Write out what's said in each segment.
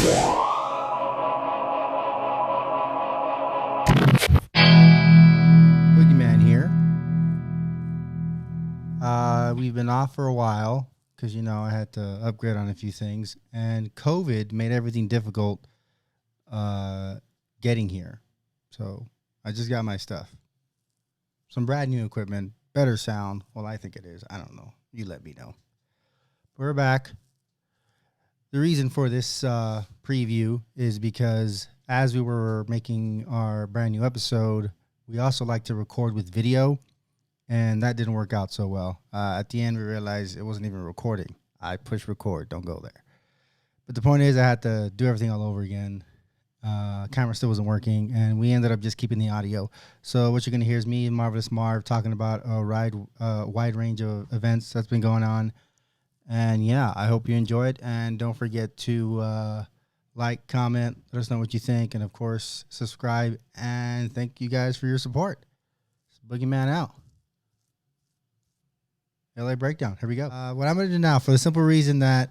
Boogeyman here. We've been off for a while because, I had to upgrade on a few things. And COVID made everything difficult getting here. So I just got my stuff. Some brand new equipment, better sound. Well, I think it is. I don't know. You let me know. We're back. The reason for this preview is because as we were making our brand new episode, we also like to record with video, and that didn't work out so well. At the end, we realized it wasn't even recording. I pushed record. Don't go there. But the point is I had to do everything all over again. Camera still wasn't working, and we ended up just keeping the audio. So what you're going to hear is me and Marvelous Marv talking about a wide range of events that's been going on. And, yeah, I hope you enjoy it. And don't forget to like, comment, let us know what you think. And, of course, subscribe. And thank you guys for your support. It's Boogeyman out. LA Breakdown. Here we go. What I'm going to do now, for the simple reason that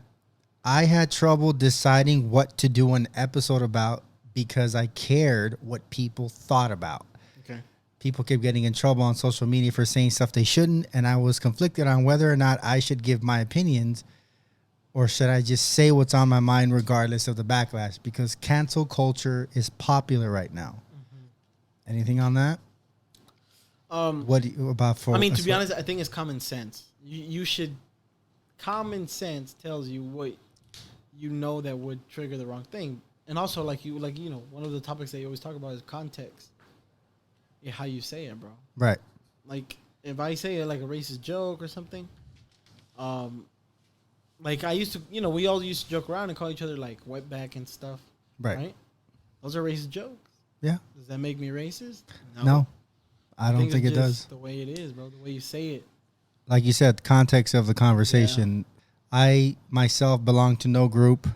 I had trouble deciding what to do an episode about because I cared what people thought about. Okay. People kept getting in trouble on social media for saying stuff they shouldn't, and I was conflicted on whether or not I should give my opinions or should I just say what's on my mind regardless of the backlash, because cancel culture is popular right now. Mm-hmm. Anything on that? What do you, about for? I mean, to be honest, I think it's common sense. You should. Common sense tells you what you know that would trigger the wrong thing, and also one of the topics that you always talk about is context. Yeah, how you say it, bro. Right. Like if I say it like a racist joke or something, like I used to, we all used to joke around and call each other like wetback and stuff. Right. Those are racist jokes. Yeah. Does that make me racist? No. I don't think it does. The way it is, bro. The way you say it. Like you said, context of the conversation. Yeah. I myself belong to no group.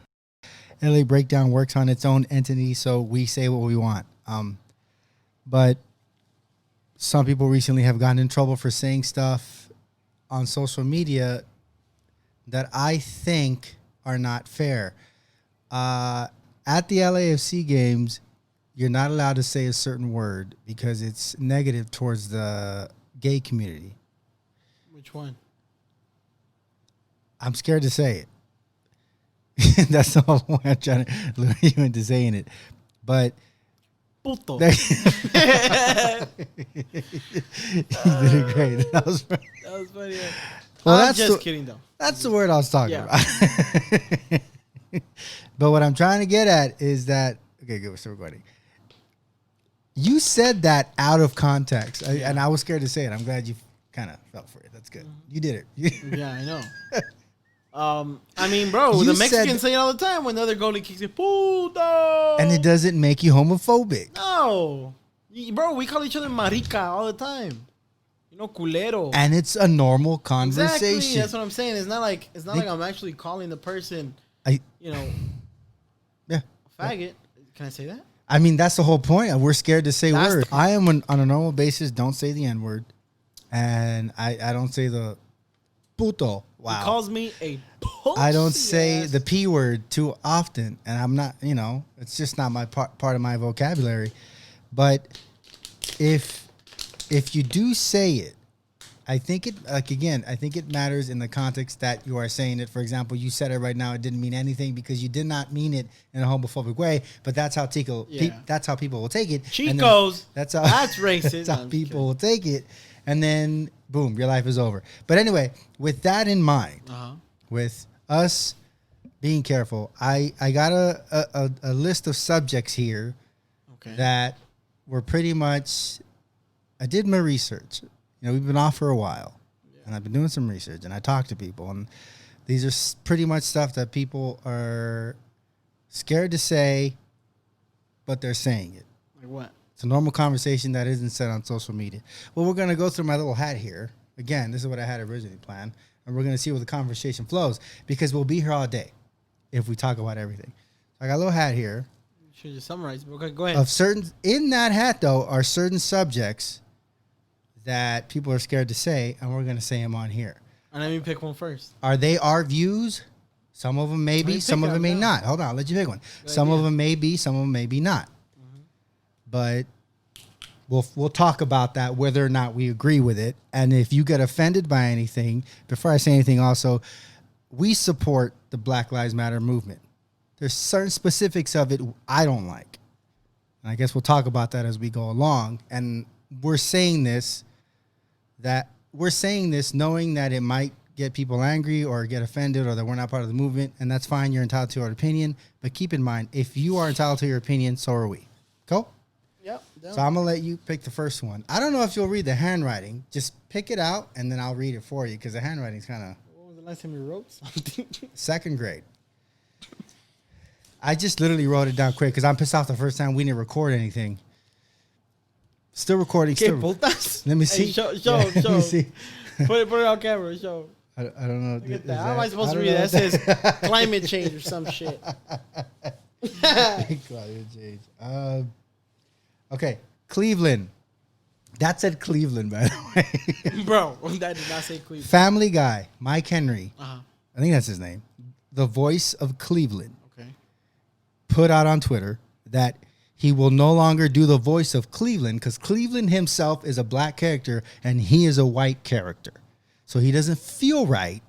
LA Breakdown works on its own entity, so we say what we want. But some people recently have gotten in trouble for saying stuff on social media that I think are not fair. At the LAFC games, you're not allowed to say a certain word because it's negative towards the gay community. Which one? I'm scared to say it. That's the whole point. I'm trying to lure you into saying it. But puto. You did it great. That was funny. Yeah. Well, I'm just kidding, though. That's the word I was talking about. But what I'm trying to get at is that, okay, good, we're still recording. You said that out of context, and I was scared to say it. I'm glad you kind of felt for it. That's good. You did it. Yeah, I know. I mean, bro, the Mexicans say it all the time when the other goalie kicks it, puto. And it doesn't make you homophobic. No. Bro, we call each other marica all the time. Culero. And it's a normal conversation. Exactly. That's what I'm saying. It's not like I'm actually calling the person, yeah, faggot. Can I say that? I mean, that's the whole point. We're scared to say words. I am on a normal basis, don't say the N-word. And I don't say the puto. Wow. He calls me a pussy. I don't say the P word too often. And I'm not, it's just not my part of my vocabulary. But if you do say it, I think it matters in the context that you are saying it. For example, you said it right now. It didn't mean anything because you did not mean it in a homophobic way. But that's how that's how people will take it. Chicos, that's That's racist. how people will take it. And then, boom, your life is over. But anyway, with that in mind, with us being careful, I got a list of subjects here that were pretty much, I did my research. We've been off for a while, and I've been doing some research, and I talked to people, and these are pretty much stuff that people are scared to say, but they're saying it. Like what? It's a normal conversation that isn't said on social media. Well, we're going to go through my little hat here. Again, this is what I had originally planned, and we're going to see where the conversation flows, because we'll be here all day if we talk about everything. So I got a little hat here. You should just summarize. Okay, go ahead. In that hat, though, are certain subjects that people are scared to say, and we're going to say them on here. And let me pick one first. Are they our views? Some of them may be, some of them may not. Hold on, I'll let you pick one. Some of them may be, some of them may be not. But we'll talk about that, whether or not we agree with it. And if you get offended by anything, before I say anything, also, we support the Black Lives Matter movement. There's certain specifics of it I don't like. And I guess we'll talk about that as we go along. And we're saying this knowing that it might get people angry or get offended or that we're not part of the movement. And that's fine. You're entitled to your opinion. But keep in mind, if you are entitled to your opinion, so are we. Cool? Yep. So I'm going to let you pick the first one. I don't know if you'll read the handwriting. Just pick it out, and then I'll read it for you because the handwriting's kind of... When was the last time you wrote something? 2nd grade. I just literally wrote it down quick because I'm pissed off the first time we didn't record anything. Still recording. Let me see. Hey, show. Let me see. Put it on camera. Show. I don't know. Look at that. How am I supposed to read that? That says climate change or some shit. Climate change. Okay, Cleveland. That said Cleveland, by the way. Bro, that did not say Cleveland. Family Guy, Mike Henry. Uh-huh. I think that's his name. The voice of Cleveland. Okay. Put out on Twitter that he will no longer do the voice of Cleveland because Cleveland himself is a black character and he is a white character. So he doesn't feel right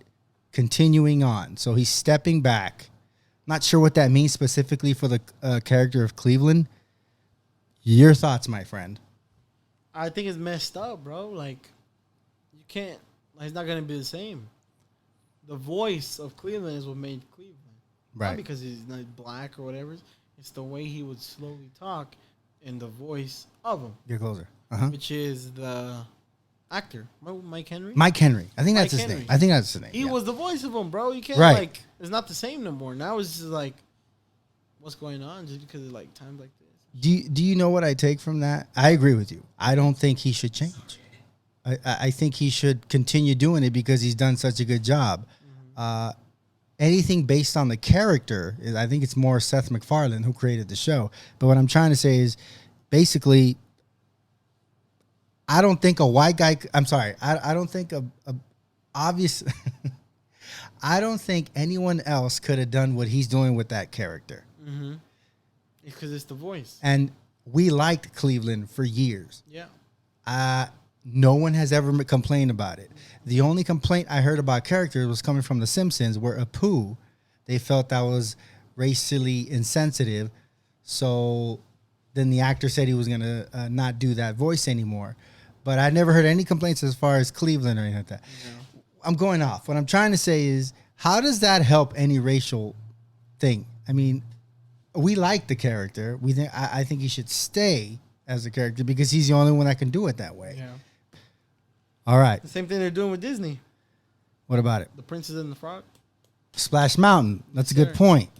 continuing on. So he's stepping back. Not sure what that means specifically for the character of Cleveland. Your thoughts, my friend? I think it's messed up, bro. Like, you can't. Like, it's not gonna be the same. The voice of Cleveland is what made Cleveland, right? Not because he's not black or whatever. It's the way he would slowly talk, and the voice of him. Get closer. Which is the actor, Mike Henry. Mike Henry. I think that's his name. I think that's his name. He was the voice of him, bro. You can't like. It's not the same no more. Now it's just like, what's going on? Just because of like times like this. Do you know what I take from that? I agree with you. I don't think he should change. I think he should continue doing it because he's done such a good job. Anything based on the character, I think it's more Seth MacFarlane who created the show. But what I'm trying to say is basically, I don't think a white guy, I'm sorry, I don't think a obvious, I don't think anyone else could have done what he's doing with that character. Mm-hmm. Because it's the voice. And we liked Cleveland for years. Yeah. No one has ever complained about it. The only complaint I heard about characters was coming from The Simpsons, where Apu, they felt that was racially insensitive. So then the actor said he was going to not do that voice anymore. But I never heard any complaints as far as Cleveland or anything like that. No. I'm going off. What I'm trying to say is, how does that help any racial thing? I mean, we like the character. We think I think he should stay as a character because he's the only one that can do it that way. Yeah. All right. The same thing they're doing with Disney. What about it? The Princess and the Frog. Splash Mountain. That's a good point.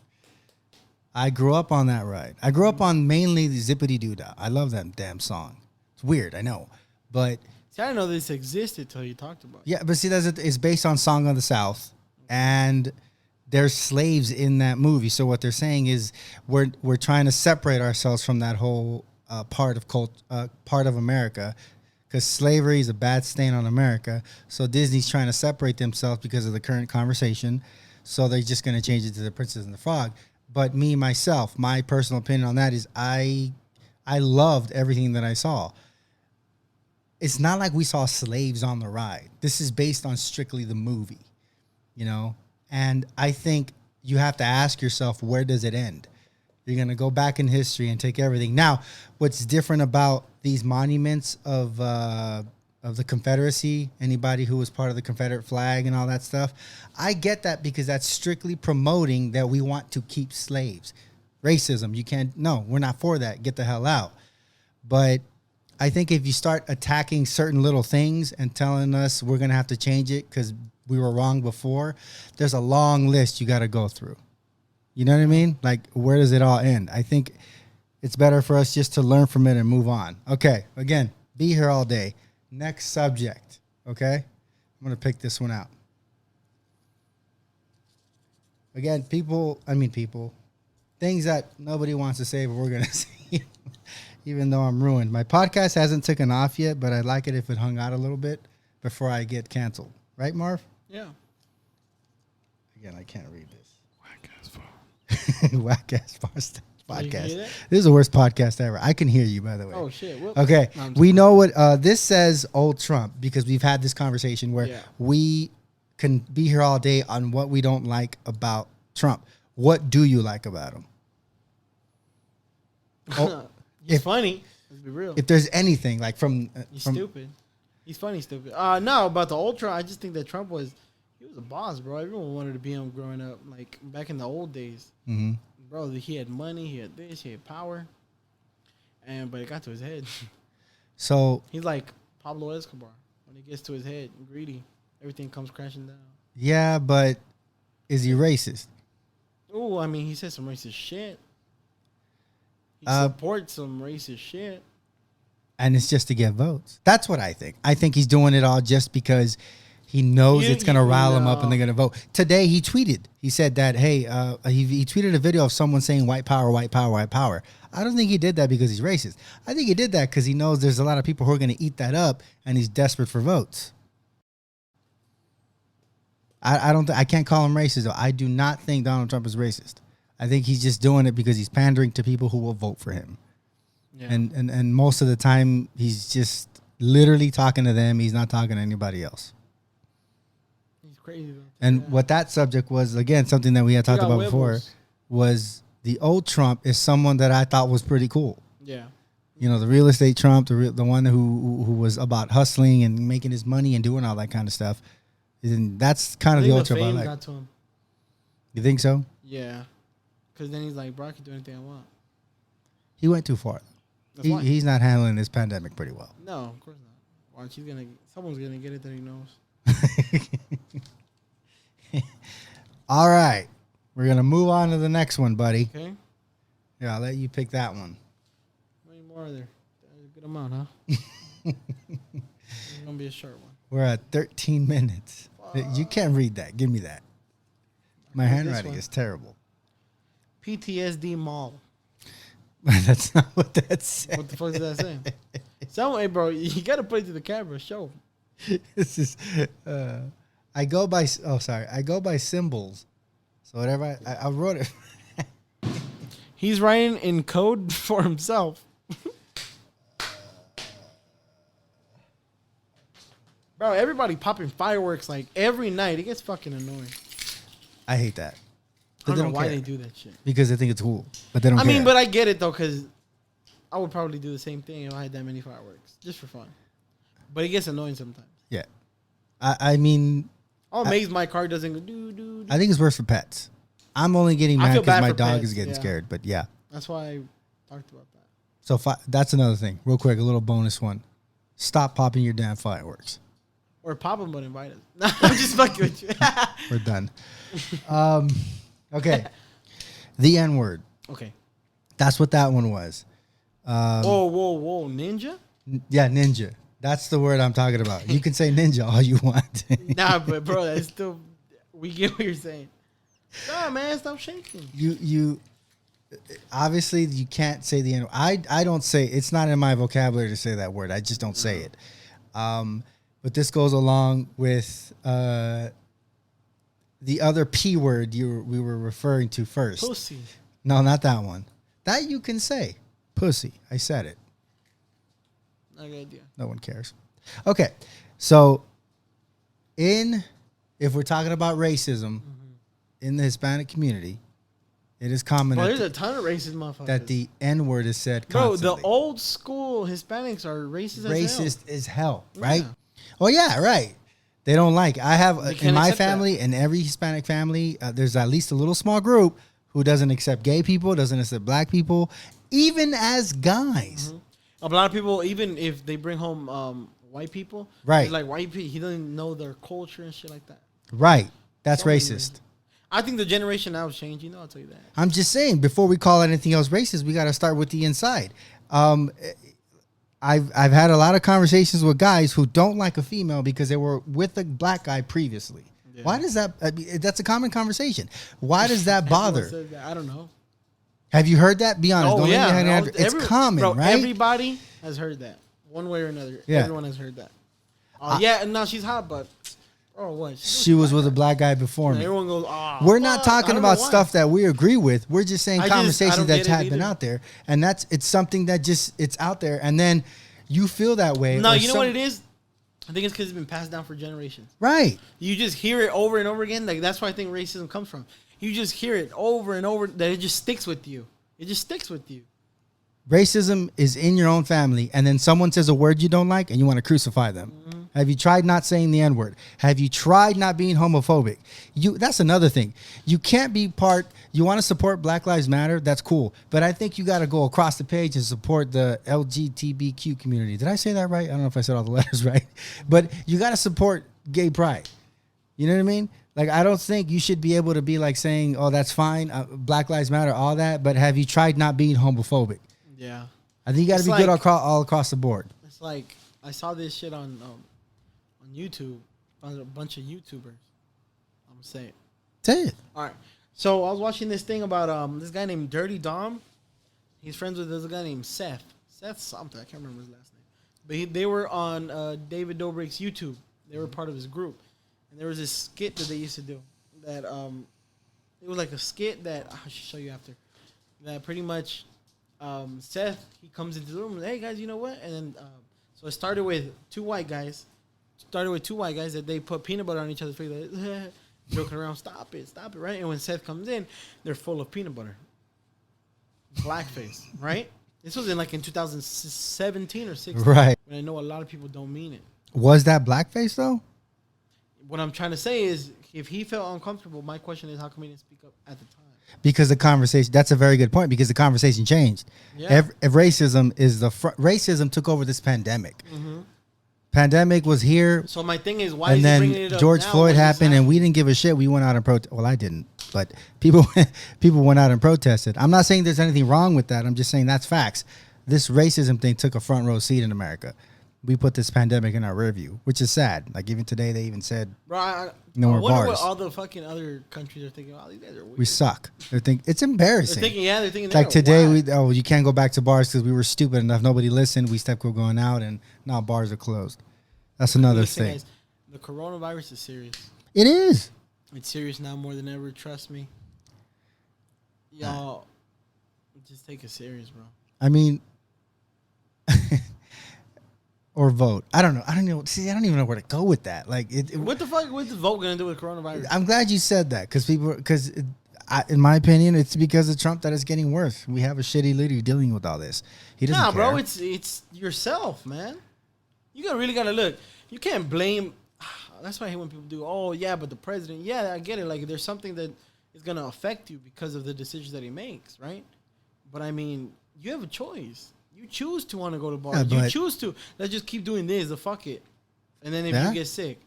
I grew up on that ride. I grew up on mainly the Zippity Doo Dah. I love that damn song. It's weird, I know, but see, I didn't know this existed till you talked about it. Yeah, but see, it's based on Song of the South, and there's slaves in that movie. So what they're saying is we're trying to separate ourselves from that whole part of America, because slavery is a bad stain on America. So Disney's trying to separate themselves because of the current conversation. So they're just going to change it to The Princess and the Frog. But myself, my personal opinion on that is I loved everything that I saw. It's not like we saw slaves on the ride. This is based on strictly the movie, you know? And I think you have to ask yourself, where does it end? You're going to go back in history and take everything. Now, what's different about these monuments of the Confederacy, anybody who was part of the Confederate flag and all that stuff, I get that because that's strictly promoting that we want to keep slaves. Racism, we're not for that. Get the hell out. But I think if you start attacking certain little things and telling us we're going to have to change it because we were wrong before, there's a long list you got to go through. You know what I mean? Like, where does it all end? I think it's better for us just to learn from it and move on. Okay, again, be here all day. Next subject, okay? I'm going to pick this one out. Again, things that nobody wants to say, but we're going to say, even though I'm ruined. My podcast hasn't taken off yet, but I'd like it if it hung out a little bit before I get canceled. Right, Marv? Yeah. Again, I can't read this. Whack ass You can podcast. hear that? This is the worst podcast ever. I can hear you, by the way. Oh shit! Whoop. Okay, No, I'm we just- know what this says. Old Trump, because we've had this conversation where Yeah. we can be here all day on what we don't like about Trump. What do you like about him? Oh, He's if- funny. Let's be real. If there's anything like from He's from stupid. He's funny, stupid. No, about the old Trump, I just think that Trump was a boss, bro. Everyone wanted to be him growing up, like back in the old days. Mhm. Bro, he had money, he had this, he had power, but it got to his head. So He's like Pablo Escobar. When it gets to his head, greedy, everything comes crashing down. yeah, but is he racist? Ooh, I mean, he said some racist shit. He Uh, supports some racist shit. And it's just to get votes. That's what I think. I think he's doing it all just because he knows it's going to rile him up and they're going to vote. Today he tweeted. He said that, hey, he tweeted a video of someone saying white power, white power, white power. I don't think he did that because he's racist. I think he did that because he knows there's a lot of people who are going to eat that up and he's desperate for votes. I can't call him racist, though. I do not think Donald Trump is racist. I think he's just doing it because he's pandering to people who will vote for him. Yeah. And most of the time, he's just literally talking to them. He's not talking to anybody else. He's crazy, though. And Yeah. what that subject was, again, something that we had talked got about before, huevos. was the old Trump is someone that I thought was pretty cool. Yeah. You know, the real estate Trump, the one who was about hustling and making his money and doing all that kind of stuff. And that's kind I of the think old Trump I fame like. got to him. You think so? Yeah. Because then he's like, bro, I can do anything I want. He went too far. That's why. He's not handling this pandemic pretty well. No, of course not. Watch, someone's gonna get it that he knows. All right. We're going to move on to the next one, buddy. Okay. Yeah, I'll let you pick that one. How many more are there? A good amount, huh? It's gonna be a short one. We're at 13 minutes. You can't read that. Give me that. My read this handwriting one. is terrible. PTSD mall. That's not what that says. What the fuck is that saying? Someone, hey, bro, you gotta put it to the camera. Show. This is. I go by. Oh, sorry. I go by symbols. So whatever I wrote it. He's writing in code for himself. Bro, everybody popping fireworks like every night. It gets fucking annoying. I hate that. I But don't know why care. they do that shit. Because they think it's cool, but they don't. I care. mean, but I get it though, because I would probably do the same thing if I had that many fireworks, just for fun. But it gets annoying sometimes. yeah. I mean, I'm amazed my car doesn't go do. I think it's worse for pets. I'm only getting I mad feel because bad my for dog pets, is getting yeah. scared. But yeah. That's why I talked about that. So that's another thing. Real quick, a little bonus one. Stop popping your damn fireworks. Or pop them, but invite us. No, I'm just fucking with you. We're done. Okay. The N word. Okay. That's what that one was. Whoa, ninja? Yeah, ninja. That's the word I'm talking about. You can say ninja all you want. Nah, but bro, that's still. We get what you're saying. Nah, man, stop shaking. You obviously you can't say the N word. I don't say it's not in my vocabulary to say that word. I just don't say it. But this goes along with the other P word we were referring to first. Pussy. No, not that one. That you can say. Pussy. I said it. Not a good idea. No one cares. Okay. So if we're talking about racism in the Hispanic community, it is common Bro, there's a ton of racist motherfuckers. that the N word is said Bro, constantly. the old school Hispanics are racist Racist as hell, right? Yeah. Oh yeah, right. They don't like. I have They in can't my accept family, in every Hispanic family, there's at least a little small group who doesn't accept gay people, doesn't accept black people, even as guys. A lot of people, even if they bring home white people, Right. he's like white people, he doesn't know their culture and shit like that. Right. That's So many racist. I think the generation now is changing. I'll tell you that. I'm just saying, before we call anything else racist, we got to start with the inside. I've had a lot of conversations with guys who don't like a female because they were with a black guy previously. Yeah. Why does that? I mean, that's a common conversation. Why does that Everyone bother? says that. I don't know. Have you heard that? Be honest. Oh Don't yeah, let me hang out. It's common, bro, right? Everybody has heard that one way or another. Yeah. Everyone has heard that. I- Yeah, and now she's hot, but Oh, what? She was with a black guy before me. Everyone goes, oh, we're not talking about stuff that we agree with. We're just saying I conversations don't that have been out there. And it's something that just, it's out there. And then you feel that way. No, you know what it is? I think it's because it's been passed down for generations. Right. You just hear it over and over again. Like, that's where I think racism comes from. You just hear it over and over, that it just sticks with you. It just sticks with you. Racism is in your own family, and then someone says a word you don't like, and you want to crucify them. Mm-hmm. Have you tried not saying the N-word? Have you tried not being homophobic? That's another thing. You can't be you want to support Black Lives Matter, that's cool. But I think you got to go across the page and support the LGBTQ community. Did I say that right? I don't know if I said all the letters right. But you got to support gay pride. You know what I mean? Like, I don't think you should be able to be like saying, oh, that's fine, Black Lives Matter, all that. But have you tried not being homophobic? Yeah. I think you got to be good all across the board. It's like, I saw this shit on YouTube, on a bunch of YouTubers. I'm going to say it. Say it. All right. So I was watching this thing about this guy named Dirty Dom. He's friends with this guy named Seth. Seth something. I can't remember his last name. But they were on David Dobrik's YouTube. They were part of his group. And there was this skit that they used to do. That it was like a skit that I should show you after. That pretty much Seth, he comes into the room and, hey guys, you know what? And then so it started with two white guys. That they put peanut butter on each other's face, like, joking around. Stop it, right? And when Seth comes in, they're full of peanut butter. Blackface, right? This was in 2017 or 16. Right. And I know a lot of people don't mean it. Was that blackface though? What I'm trying to say is, if he felt uncomfortable, my question is, how come he didn't speak up at the time? Because the conversation, that's a very good point, because the conversation changed. Yeah. If racism is racism took over this pandemic. Mm-hmm. Pandemic was here. So my thing is, why is he bringing it up George now Floyd happened and we didn't give a shit. We went out and protest. Well, I didn't, but people went out and protested. I'm not saying there's anything wrong with that. I'm just saying that's facts. This racism thing took a front row seat in America. We put this pandemic in our rear view, which is sad. Like, even today, they even said, no more bars. I wonder what all the fucking other countries are thinking. Oh, these guys are weird. We suck. It's embarrassing. They're thinking like today, you can't go back to bars because we were stupid enough. Nobody listened. We stepped going out, and now bars are closed. That's another thing. Guys, the coronavirus is serious. It is. It's serious now more than ever. Trust me. Y'all, just take it serious, bro. I mean... Or vote. I don't know. I don't know. See, I don't even know where to go with that. Like, what the fuck? What's the vote gonna do with coronavirus? I'm glad you said that, because in my opinion, it's because of Trump that it's getting worse. We have a shitty leader dealing with all this. He doesn't care. Bro. It's yourself, man. You really gotta look. You can't blame. That's why I hate when people do. Oh yeah, but the president. Yeah, I get it. Like, there's something that is gonna affect you because of the decisions that he makes, right? But I mean, you have a choice. You choose to want to go to bars. Yeah, you choose to. Let's just keep doing this. Fuck it. And then if you get sick,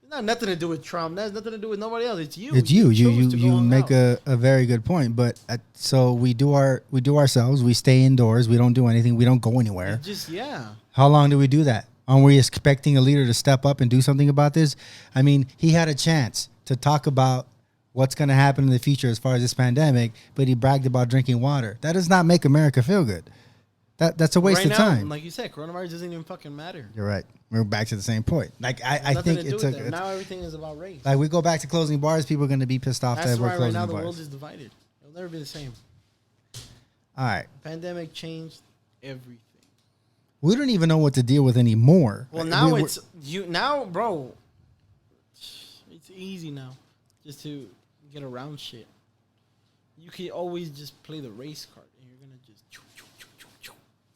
it's not nothing to do with Trump. That's nothing to do with nobody else. It's you. It's you. You make a very good point. But so we do ourselves. We stay indoors. We don't do anything. We don't go anywhere. How long do we do that? Aren't we expecting a leader to step up and do something about this? I mean, he had a chance to talk about what's going to happen in the future as far as this pandemic, but he bragged about drinking water. That does not make America feel good. That's a waste of time. Like you said, coronavirus doesn't even fucking matter. You're right. We're back to the same point. Like, I think it's now everything is about race. Like, we go back to closing bars, people are going to be pissed off that we're closing bars. That's why right now the world is divided. It'll never be the same. All right. The pandemic changed everything. We don't even know what to deal with anymore. Well, now now, bro. It's easy now, just to get around shit. You can always just play the race card, and you're gonna just.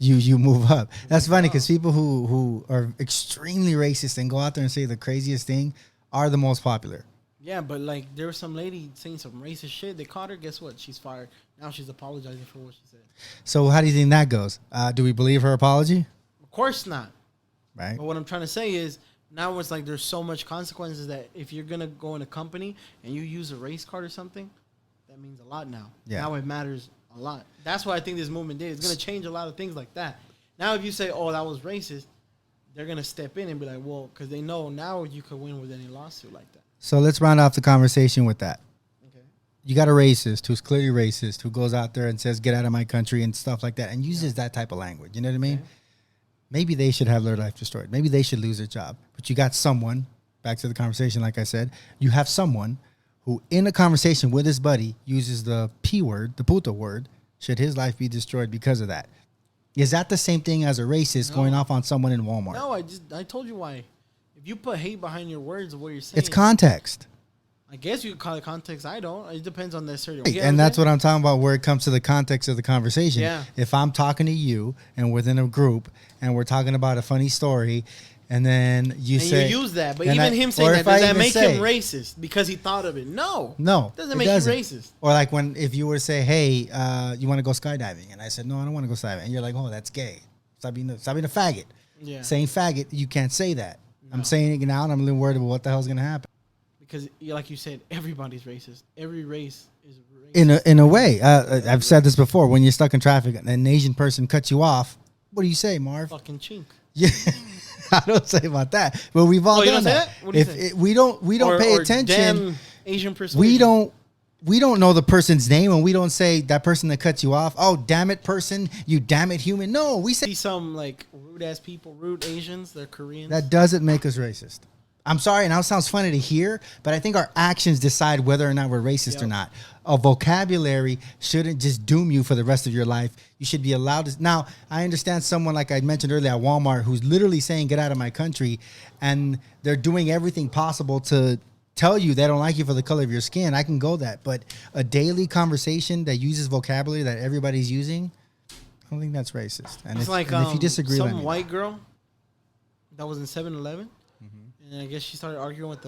You move up. That's funny, because people who are extremely racist and go out there and say the craziest thing are the most popular. Yeah, but like, there was some lady saying some racist shit. They caught her. Guess what? She's fired. Now she's apologizing for what she said. So how do you think that goes? Do we believe her apology? Of course not. Right. But what I'm trying to say is, now it's like there's so much consequences that if you're going to go in a company and you use a race card or something, that means a lot now. Yeah. Now it matters a lot. That's what I think this movement did. It's going to change a lot of things like that. Now, if you say, oh, that was racist, they're going to step in and be like, well, because they know now you could win with any lawsuit like that. So let's round off the conversation with that. Okay. You got a racist who's clearly racist, who goes out there and says, get out of my country and stuff like that, and uses that type of language. You know what I mean? Okay. Maybe they should have their life destroyed. Maybe they should lose their job. But you got someone back to the conversation, like I said, you have someone who in a conversation with his buddy uses the P word, the puto word, should his life be destroyed because of that? Is that the same thing as a racist going off on someone in Walmart? No, I told you why. If you put hate behind your words of what you're saying, It's context. I guess you could call it context. I don't. It depends on the certain. And that's what I'm talking about where it comes to the context of the conversation. Yeah. If I'm talking to you and within a group and we're talking about a funny story and then you say... you use that. But and even him saying that, does that make him racist because he thought of it? No. No. It doesn't make you racist. Or like if you were to say, hey, you want to go skydiving? And I said, no, I don't want to go skydiving. And you're like, oh, that's gay. Stop being a faggot. Yeah. Saying faggot, you can't say that. No. I'm saying it now and I'm a little worried about what the hell's going to happen. Because, like you said, everybody's racist. Every race is racist. In a way. I've said this before. When you're stuck in traffic and an Asian person cuts you off, what do you say, Marv? Fucking chink. Yeah. I don't say about that, but we've all done that. What do you say? We don't pay attention. Damn Asian person. We don't know the person's name, and we don't say that person that cuts you off. Oh, damn it, person! You damn it, human. No, we say some like rude ass people, rude Asians. They're Koreans. That doesn't make us racist. I'm sorry, and that sounds funny to hear, but I think our actions decide whether or not we're racist or not. A vocabulary shouldn't just doom you for the rest of your life. You should be allowed to. Now, I understand someone like I mentioned earlier at Walmart who's literally saying, get out of my country, and they're doing everything possible to tell you they don't like you for the color of your skin. I can go that. But a daily conversation that uses vocabulary that everybody's using, I don't think that's racist. And, it's if you disagree, some white girl that was in 7-Eleven. And I guess she started arguing with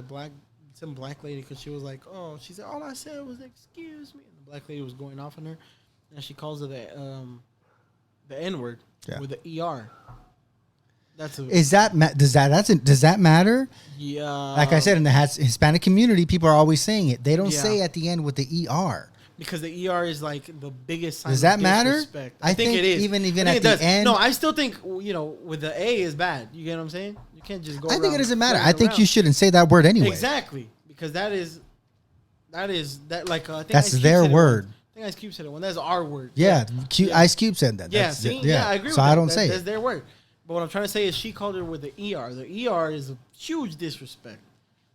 some black lady because she was like, oh, she said, all I said was, excuse me. And the black lady was going off on her. And she calls her the N-word with the ER. Does that matter? Yeah. Like I said, in the Hispanic community, people are always saying it. They don't say at the end with the ER. Because the ER is like the biggest sign Does that of matter? Disrespect. I think it is. Even at the end. No, I still think, with the A is bad. You get what I'm saying? You can't just go I think it doesn't matter. I think you shouldn't say that word anyway. Exactly. Because that I think that's their word. I think Ice Cube said it when that's our word. Yeah. Ice Cube said that. Yeah, I agree with that. So I don't say it. That's their word. But what I'm trying to say is she called her with the ER. The ER is a huge disrespect.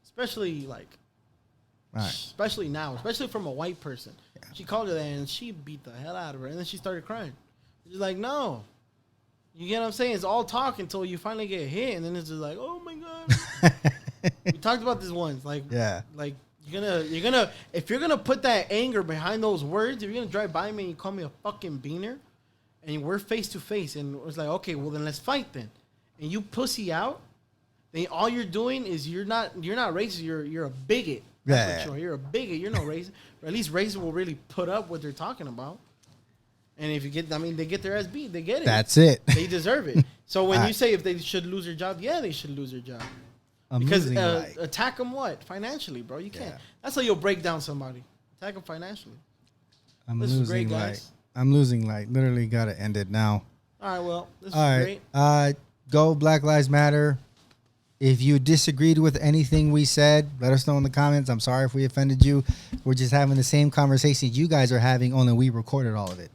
Especially especially now, especially from a white person. Yeah. She called her that and she beat the hell out of her. And then she started crying. She's like, no. You get what I'm saying? It's all talk until you finally get hit. And then it's just like, oh my God. We talked about this once. Like you're gonna if you're gonna put that anger behind those words, if you're gonna drive by me and you call me a fucking beaner and we're face to face and it's like, okay, well then let's fight then. And you pussy out, then all you're doing is you're not racist, you're a bigot. Yeah. You're a bigot. You're no racist. Or at least racists will really put up what they're talking about. And if you they get their ass beat. They get it. That's it. They deserve it. So when you say if they should lose their job, yeah, they should lose their job. Because attack them what? Financially, bro. You can't. Yeah. That's how you'll break down somebody. Attack them financially. I'm losing light. Literally got to end it now. All right, well, this is great. Go Black Lives Matter. If you disagreed with anything we said, let us know in the comments. I'm sorry if we offended you. We're just having the same conversation you guys are having, only we recorded all of it.